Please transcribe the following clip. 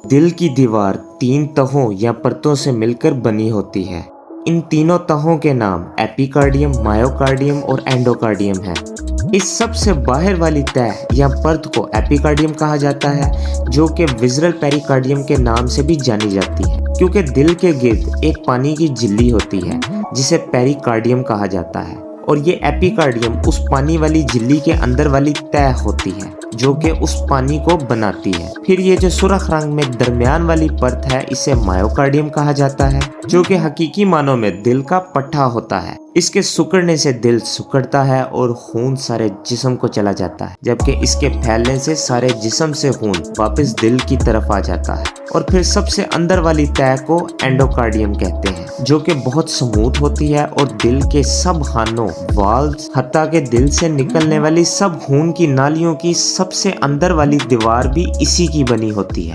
दिल की दीवार 3 तहों या परतों से मिलकर बनी होती है। इन तीनों तहों के नाम एपिकार्डियम, मायोकार्डियम और एंडोकार्डियम है। इस सबसे बाहर वाली तह या परत को एपिकार्डियम कहा जाता है, जो कि विज़रल पेरिकार्डियम के नाम से भी जानी जाती है, क्योंकि दिल के गिर्द एक पानी की झिल्ली होती है जिसे पेरिकार्डियम कहा जाता है, और ये एपिकार्डियम उस पानी वाली झिल्ली के अंदर वाली तह होती है जो कि उस पानी को बनाती है। फिर ये जो सुर्ख रंग में दरमियान वाली परत है, इसे मायोकार्डियम कहा जाता है, जो कि हकीकी मानों में दिल का पट्टा होता है। इसके सिकुड़ने से दिल सिकुड़ता है और खून सारे जिस्म को चला जाता है, जबकि इसके फैलने से सारे जिस्म से खून वापस दिल की तरफ आ जाता है। और फिर सबसे अंदर वाली तह को एंडोकार्डियम कहते हैं, जो कि बहुत स्मूथ होती है और दिल के सब खानों, वाल्व्स, हत्ता के दिल से निकलने वाली सब खून की नालियों की सबसे अंदर वाली दीवार भी इसी की बनी होती है।